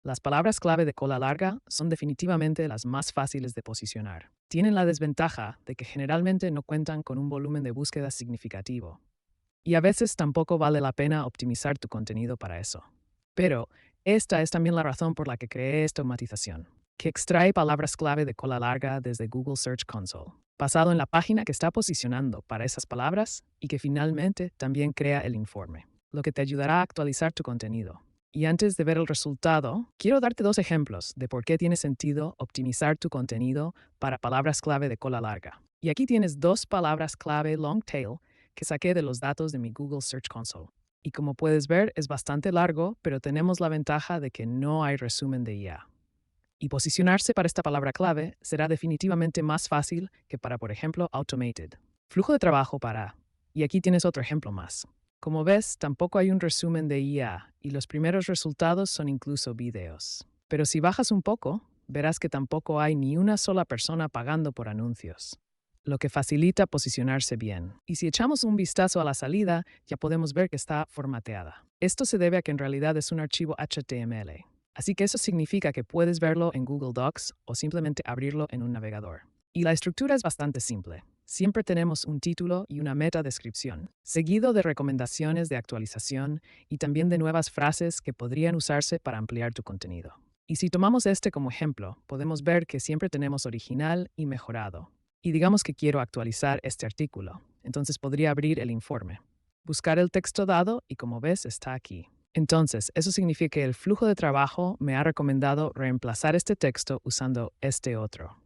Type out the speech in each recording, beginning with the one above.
Las palabras clave de cola larga son definitivamente las más fáciles de posicionar. Tienen la desventaja de que generalmente no cuentan con un volumen de búsqueda significativo. Y a veces tampoco vale la pena optimizar tu contenido para eso. Pero esta es también la razón por la que creé esta automatización, que extrae palabras clave de cola larga desde Google Search Console, basado en la página que está posicionando para esas palabras y que finalmente también crea el informe, lo que te ayudará a actualizar tu contenido. Y antes de ver el resultado, quiero darte dos ejemplos de por qué tiene sentido optimizar tu contenido para palabras clave de cola larga. Y aquí tienes dos palabras clave long tail que saqué de los datos de mi Google Search Console. Y como puedes ver, es bastante largo, pero tenemos la ventaja de que no hay resumen de IA. Y posicionarse para esta palabra clave será definitivamente más fácil que para, por ejemplo, automated. Flujo de trabajo para. Y aquí tienes otro ejemplo más. Como ves, tampoco hay un resumen de IA y los primeros resultados son incluso videos. Pero si bajas un poco, verás que tampoco hay ni una sola persona pagando por anuncios, lo que facilita posicionarse bien. Y si echamos un vistazo a la salida, ya podemos ver que está formateada. Esto se debe a que en realidad es un archivo HTML. Así que eso significa que puedes verlo en Google Docs o simplemente abrirlo en un navegador. Y la estructura es bastante simple. Siempre tenemos un título y una meta descripción, seguido de recomendaciones de actualización y también de nuevas frases que podrían usarse para ampliar tu contenido. Y si tomamos este como ejemplo, podemos ver que siempre tenemos original y mejorado. Y digamos que quiero actualizar este artículo, entonces podría abrir el informe, buscar el texto dado y como ves está aquí. Entonces, eso significa que el flujo de trabajo me ha recomendado reemplazar este texto usando este otro.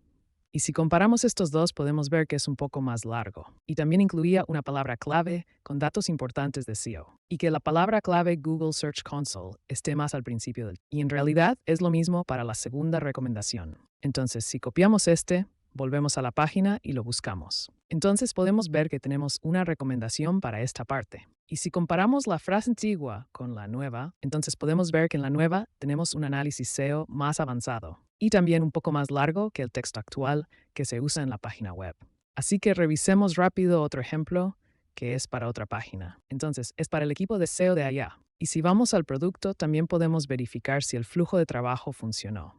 Y si comparamos estos dos, podemos ver que es un poco más largo. Y también incluía una palabra clave con datos importantes de SEO. Y que la palabra clave Google Search Console esté más al principio del. Y en realidad es lo mismo para la segunda recomendación. Entonces, si copiamos este, volvemos a la página y lo buscamos. Entonces podemos ver que tenemos una recomendación para esta parte. Y si comparamos la frase antigua con la nueva, entonces podemos ver que en la nueva tenemos un análisis SEO más avanzado y también un poco más largo que el texto actual que se usa en la página web. Así que revisemos rápido otro ejemplo que es para otra página. Entonces, es para el equipo de SEO de allá. Y si vamos al producto, también podemos verificar si el flujo de trabajo funcionó.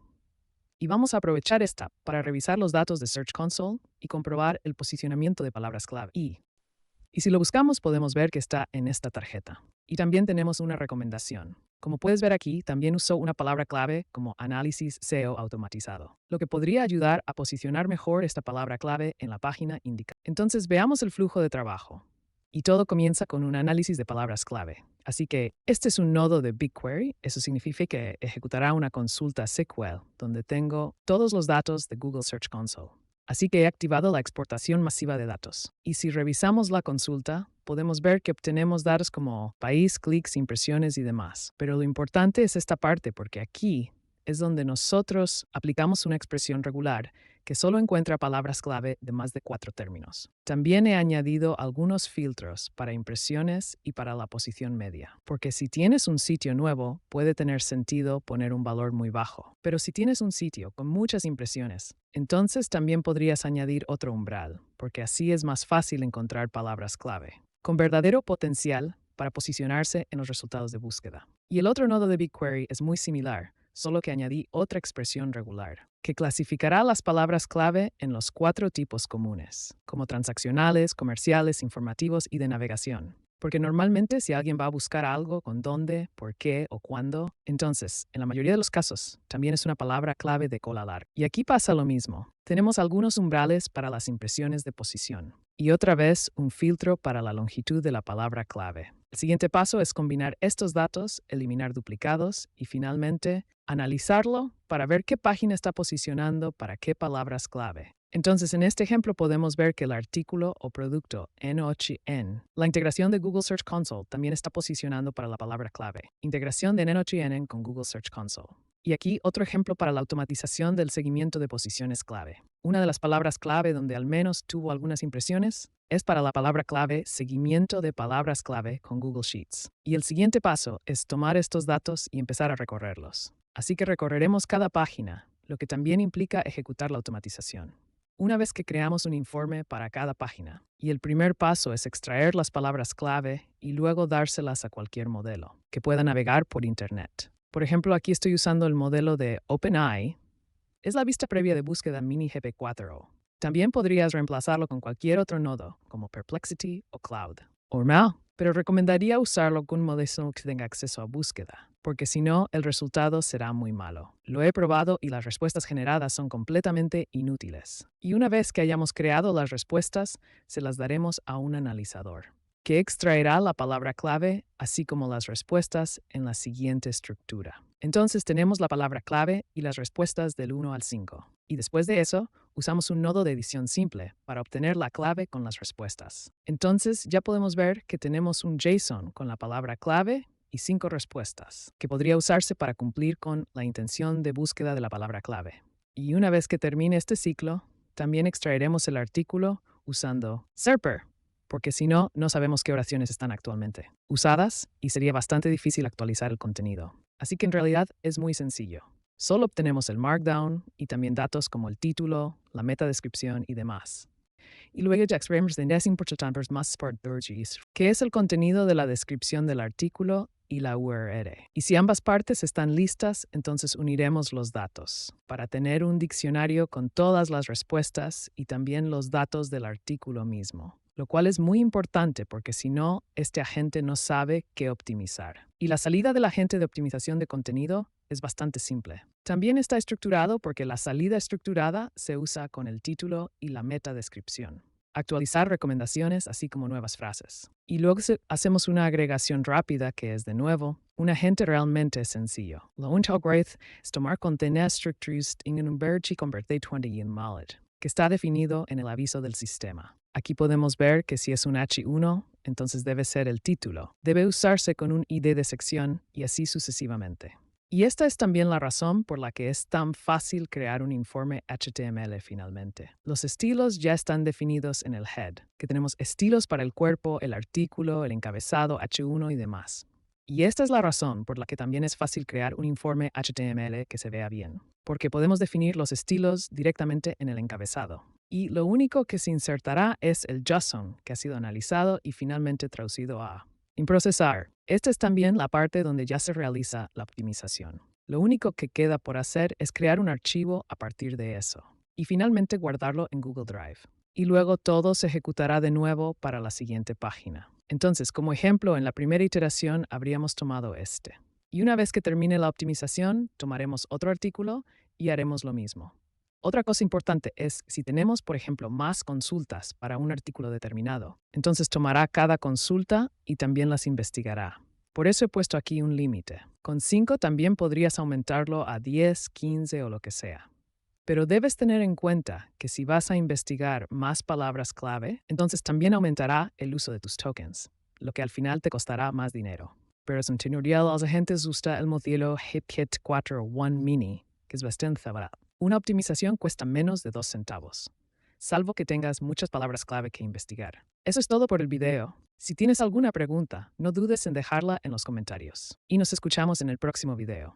Y vamos a aprovechar esta para revisar los datos de Search Console y comprobar el posicionamiento de palabras clave. Y si lo buscamos, podemos ver que está en esta tarjeta. Y también tenemos una recomendación. Como puedes ver aquí, también usó una palabra clave como análisis SEO automatizado, lo que podría ayudar a posicionar mejor esta palabra clave en la página indicada. Entonces veamos el flujo de trabajo. Y todo comienza con un análisis de palabras clave. Así que este es un nodo de BigQuery. Eso significa que ejecutará una consulta SQL, donde tengo todos los datos de Google Search Console. Así que he activado la exportación masiva de datos. Y si revisamos la consulta, podemos ver que obtenemos datos como país, clics, impresiones y demás. Pero lo importante es esta parte porque aquí es donde nosotros aplicamos una expresión regular que solo encuentra palabras clave de más de 4 términos. También he añadido algunos filtros para impresiones y para la posición media, porque si tienes un sitio nuevo, puede tener sentido poner un valor muy bajo. Pero si tienes un sitio con muchas impresiones, entonces también podrías añadir otro umbral, porque así es más fácil encontrar palabras clave, con verdadero potencial para posicionarse en los resultados de búsqueda. Y el otro nodo de BigQuery es muy similar, solo que añadí otra expresión regular, que clasificará las palabras clave en los 4 tipos comunes, como transaccionales, comerciales, informativos y de navegación. Porque normalmente si alguien va a buscar algo con dónde, por qué o cuándo, entonces, en la mayoría de los casos, también es una palabra clave de cola larga. Y aquí pasa lo mismo. Tenemos algunos umbrales para las impresiones de posición. Y otra vez, un filtro para la longitud de la palabra clave. El siguiente paso es combinar estos datos, eliminar duplicados y finalmente analizarlo para ver qué página está posicionando para qué palabras clave. Entonces, en este ejemplo podemos ver que el artículo o producto NOCN, la integración de Google Search Console también está posicionando para la palabra clave. Integración de NOCN con Google Search Console. Y aquí otro ejemplo para la automatización del seguimiento de posiciones clave. Una de las palabras clave donde al menos tuvo algunas impresiones es para la palabra clave seguimiento de palabras clave con Google Sheets. Y el siguiente paso es tomar estos datos y empezar a recorrerlos. Así que recorreremos cada página, lo que también implica ejecutar la automatización. Una vez que creamos un informe para cada página, y el primer paso es extraer las palabras clave y luego dárselas a cualquier modelo que pueda navegar por Internet. Por ejemplo, aquí estoy usando el modelo de OpenAI. Es la vista previa de búsqueda Mini GP4o. También podrías reemplazarlo con cualquier otro nodo, como Perplexity o Cloud. O Mal, pero recomendaría usarlo con un modelo que tenga acceso a búsqueda, porque si no, el resultado será muy malo. Lo he probado y las respuestas generadas son completamente inútiles. Y una vez que hayamos creado las respuestas, se las daremos a un analizador, que extraerá la palabra clave, así como las respuestas en la siguiente estructura. Entonces tenemos la palabra clave y las respuestas del 1 al 5. Y después de eso, usamos un nodo de edición simple para obtener la clave con las respuestas. Entonces ya podemos ver que tenemos un JSON con la palabra clave y 5 respuestas, que podría usarse para cumplir con la intención de búsqueda de la palabra clave. Y una vez que termine este ciclo, también extraeremos el artículo usando SERPer, porque si no, no sabemos qué oraciones están actualmente usadas y sería bastante difícil actualizar el contenido. Así que en realidad es muy sencillo. Solo obtenemos el Markdown y también datos como el título, la metadescripción y demás. Y luego ya extraemos de más que es el contenido de la descripción del artículo y la URL. Y si ambas partes están listas, entonces uniremos los datos para tener un diccionario con todas las respuestas y también los datos del artículo mismo, lo cual es muy importante porque si no, este agente no sabe qué optimizar. Y la salida del agente de optimización de contenido es bastante simple. También está estructurado porque la salida estructurada se usa con el título y la metadescripción. Actualizar recomendaciones así como nuevas frases. Y luego hacemos una agregación rápida que es, de nuevo, un agente realmente sencillo. Lo único es tomar contenido estructuras en un verbo y convertir 20 en mallet, que está definido en el aviso del sistema. Aquí podemos ver que si es un H1, entonces debe ser el título. Debe usarse con un ID de sección y así sucesivamente. Y esta es también la razón por la que es tan fácil crear un informe HTML finalmente. Los estilos ya están definidos en el head, que tenemos estilos para el cuerpo, el artículo, el encabezado, H1 y demás. Y esta es la razón por la que también es fácil crear un informe HTML que se vea bien, porque podemos definir los estilos directamente en el encabezado. Y lo único que se insertará es el JSON, que ha sido analizado y finalmente traducido a procesar. Esta es también la parte donde ya se realiza la optimización. Lo único que queda por hacer es crear un archivo a partir de eso y finalmente guardarlo en Google Drive. Y luego todo se ejecutará de nuevo para la siguiente página. Entonces, como ejemplo, en la primera iteración habríamos tomado este. Y una vez que termine la optimización, tomaremos otro artículo y haremos lo mismo. Otra cosa importante es, si tenemos, por ejemplo, más consultas para un artículo determinado, entonces tomará cada consulta y también las investigará. Por eso he puesto aquí un límite. Con 5 también podrías aumentarlo a 10, 15 o lo que sea. Pero debes tener en cuenta que si vas a investigar más palabras clave, entonces también aumentará el uso de tus tokens, lo que al final te costará más dinero. Pero en teoría los agentes usan el modelo HipKit 4.1 Mini, que es bastante barato. Una optimización cuesta menos de 2 centavos, salvo que tengas muchas palabras clave que investigar. Eso es todo por el video. Si tienes alguna pregunta, no dudes en dejarla en los comentarios. Y nos escuchamos en el próximo video.